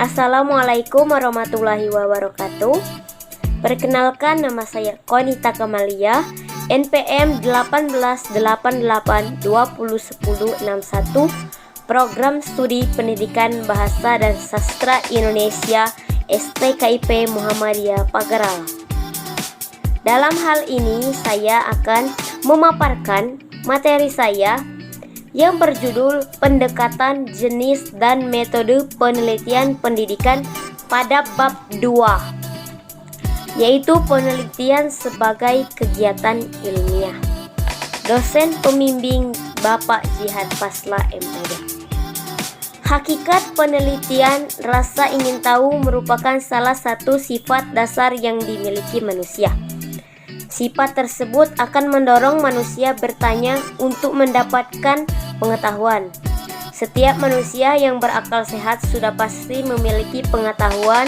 Assalamualaikum warahmatullahi wabarakatuh. Perkenalkan, nama saya Konita Kamalia, NPM 1888201061, Program Studi Pendidikan Bahasa dan Sastra Indonesia STKIP Muhammadiyah Pagaralam. Dalam hal ini saya akan memaparkan materi saya yang berjudul Pendekatan Jenis dan Metode Penelitian Pendidikan pada bab 2, yaitu penelitian sebagai kegiatan ilmiah. Dosen pembimbing Bapak Jihad Pasla MPD. Hakikat penelitian rasa ingin tahu merupakan salah satu sifat dasar yang dimiliki manusia. Sifat tersebut akan mendorong manusia bertanya untuk mendapatkan pengetahuan. Setiap manusia yang berakal sehat sudah pasti memiliki pengetahuan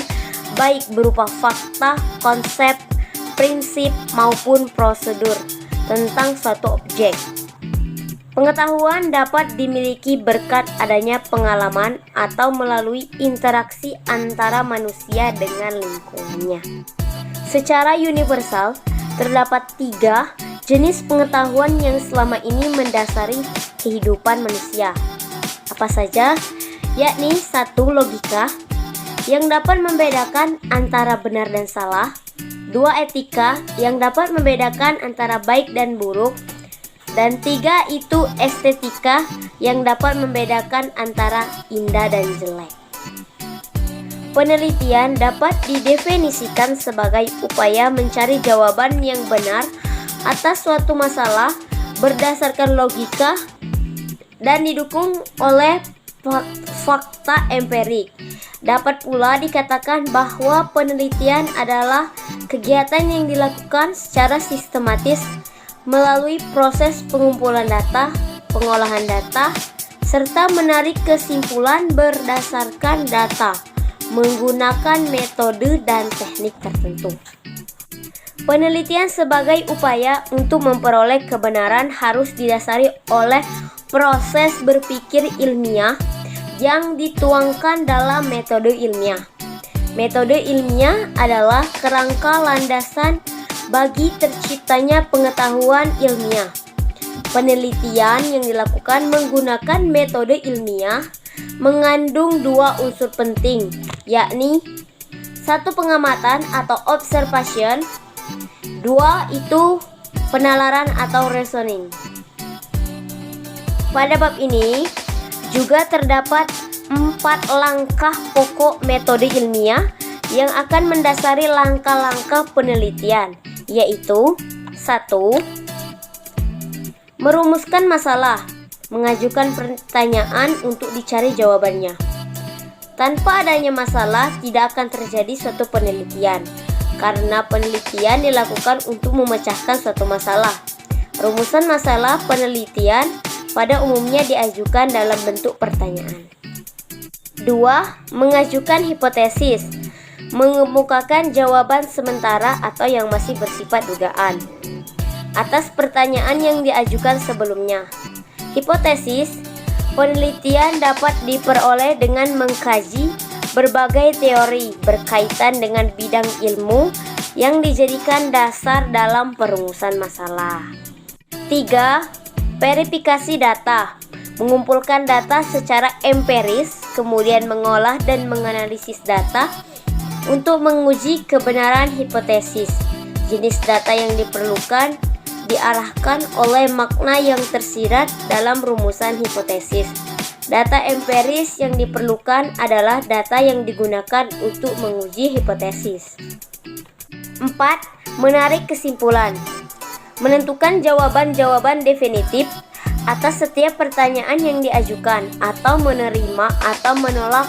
baik berupa fakta, konsep, prinsip maupun prosedur tentang suatu objek. Pengetahuan dapat dimiliki berkat adanya pengalaman atau melalui interaksi antara manusia dengan lingkungannya. Secara universal, terdapat 3 jenis pengetahuan yang selama ini mendasari kehidupan manusia. Apa saja? Yakni 1. Logika yang dapat membedakan antara benar dan salah. 2. Etika yang dapat membedakan antara baik dan buruk. Dan 3. itu estetika yang dapat membedakan antara indah dan jelek. Penelitian dapat didefinisikan sebagai upaya mencari jawaban yang benar atas suatu masalah berdasarkan logika dan didukung oleh fakta empirik. Dapat pula dikatakan bahwa penelitian adalah kegiatan yang dilakukan secara sistematis melalui proses pengumpulan data, pengolahan data, serta menarik kesimpulan berdasarkan data menggunakan metode dan teknik tertentu. Penelitian sebagai upaya untuk memperoleh kebenaran harus didasari oleh proses berpikir ilmiah yang dituangkan dalam metode ilmiah. Metode ilmiah adalah kerangka landasan bagi terciptanya pengetahuan ilmiah. Penelitian yang dilakukan menggunakan metode ilmiah mengandung 2 unsur penting, yakni 1. Pengamatan atau observation, 2. itu penalaran atau reasoning. Pada bab ini juga terdapat 4 langkah pokok metode ilmiah yang akan mendasari langkah-langkah penelitian, yaitu 1. Merumuskan masalah, mengajukan pertanyaan untuk dicari jawabannya. Tanpa adanya masalah tidak akan terjadi suatu penelitian, karena penelitian dilakukan untuk memecahkan suatu masalah. Rumusan masalah penelitian pada umumnya diajukan dalam bentuk pertanyaan. 2. Mengajukan hipotesis, mengemukakan jawaban sementara atau yang masih bersifat dugaan atas pertanyaan yang diajukan sebelumnya. Hipotesis penelitian dapat diperoleh dengan mengkaji berbagai teori berkaitan dengan bidang ilmu yang dijadikan dasar dalam perumusan masalah. 3. Verifikasi data, mengumpulkan data secara empiris, kemudian mengolah dan menganalisis data untuk menguji kebenaran hipotesis. Jenis data yang diperlukan diarahkan oleh makna yang tersirat dalam rumusan hipotesis. Data empiris yang diperlukan adalah data yang digunakan untuk menguji hipotesis. 4. Menarik kesimpulan, menentukan jawaban-jawaban definitif atas setiap pertanyaan yang diajukan atau menerima atau menolak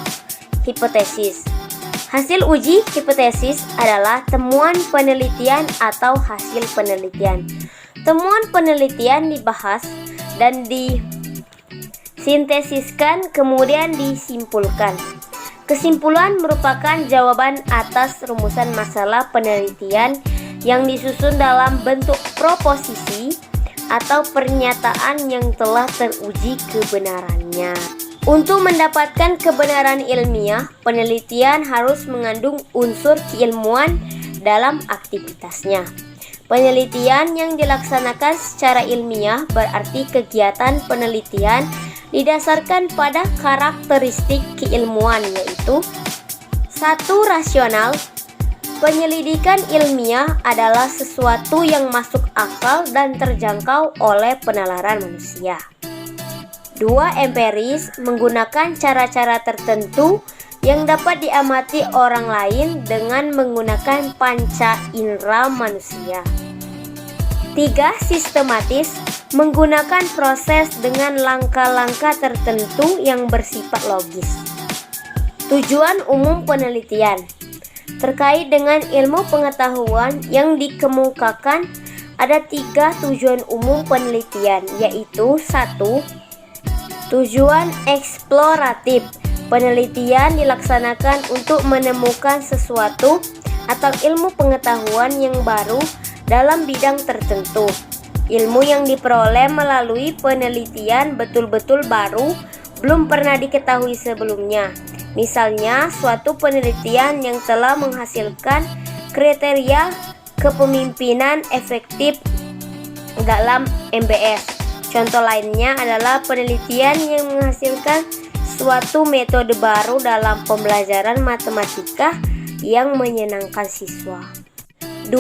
hipotesis. Hasil uji hipotesis adalah temuan penelitian atau hasil penelitian. Temuan penelitian dibahas dan disintesiskan kemudian disimpulkan. Kesimpulan merupakan jawaban atas rumusan masalah penelitian yang disusun dalam bentuk proposisi atau pernyataan yang telah teruji kebenarannya. Untuk mendapatkan kebenaran ilmiah, penelitian harus mengandung unsur keilmuan dalam aktivitasnya. Penelitian yang dilaksanakan secara ilmiah berarti kegiatan penelitian didasarkan pada karakteristik keilmuan, yaitu 1. Rasional. Penyelidikan ilmiah adalah sesuatu yang masuk akal dan terjangkau oleh penalaran manusia. 2. Empiris, menggunakan cara-cara tertentu yang dapat diamati orang lain dengan menggunakan panca indera manusia. 3. Sistematis, menggunakan proses dengan langkah-langkah tertentu yang bersifat logis. Tujuan umum penelitian. Terkait dengan ilmu pengetahuan yang dikemukakan, ada 3 tujuan umum penelitian, yaitu 1. Tujuan eksploratif. Penelitian dilaksanakan untuk menemukan sesuatu atau ilmu pengetahuan yang baru dalam bidang tertentu. Ilmu yang diperoleh melalui penelitian betul-betul baru, belum pernah diketahui sebelumnya. Misalnya, suatu penelitian yang telah menghasilkan kriteria kepemimpinan efektif dalam MBS. Contoh lainnya adalah penelitian yang menghasilkan suatu metode baru dalam pembelajaran matematika yang menyenangkan siswa. 2.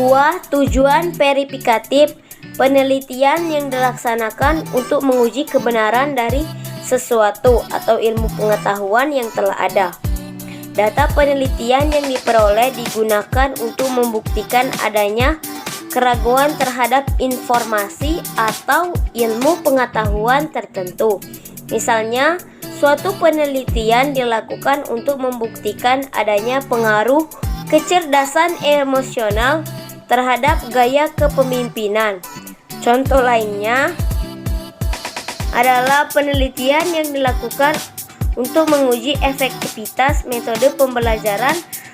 Tujuan verifikatif. Penelitian yang dilaksanakan untuk menguji kebenaran dari sesuatu atau ilmu pengetahuan yang telah ada. Data penelitian yang diperoleh digunakan untuk membuktikan adanya keraguan terhadap informasi atau ilmu pengetahuan tertentu. Misalnya, suatu penelitian dilakukan untuk membuktikan adanya pengaruh kecerdasan emosional terhadap gaya kepemimpinan. Contoh lainnya adalah penelitian yang dilakukan untuk menguji efektivitas metode pembelajaran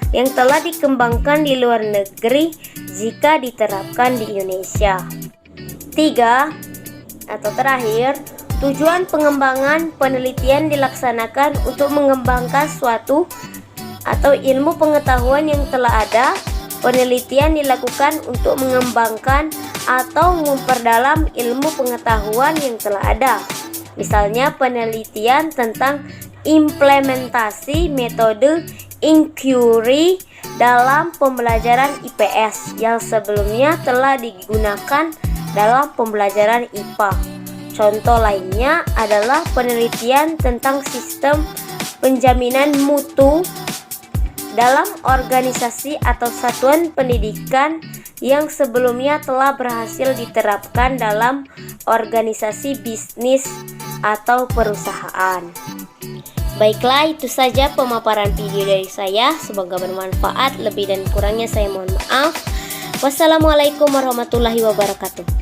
yang telah dikembangkan di luar negeri jika diterapkan di Indonesia. 3. Atau terakhir, tujuan pengembangan penelitian dilaksanakan untuk mengembangkan suatu atau ilmu pengetahuan yang telah ada. Penelitian dilakukan untuk mengembangkan atau memperdalam ilmu pengetahuan yang telah ada. Misalnya penelitian tentang implementasi metode inquiry dalam pembelajaran IPS yang sebelumnya telah digunakan dalam pembelajaran IPA. Contoh lainnya adalah penelitian tentang sistem penjaminan mutu dalam organisasi atau satuan pendidikan yang sebelumnya telah berhasil diterapkan dalam organisasi bisnis atau perusahaan. Baiklah, itu saja pemaparan video dari saya. Semoga bermanfaat. Lebih dan kurangnya saya mohon maaf. Wassalamualaikum warahmatullahi wabarakatuh.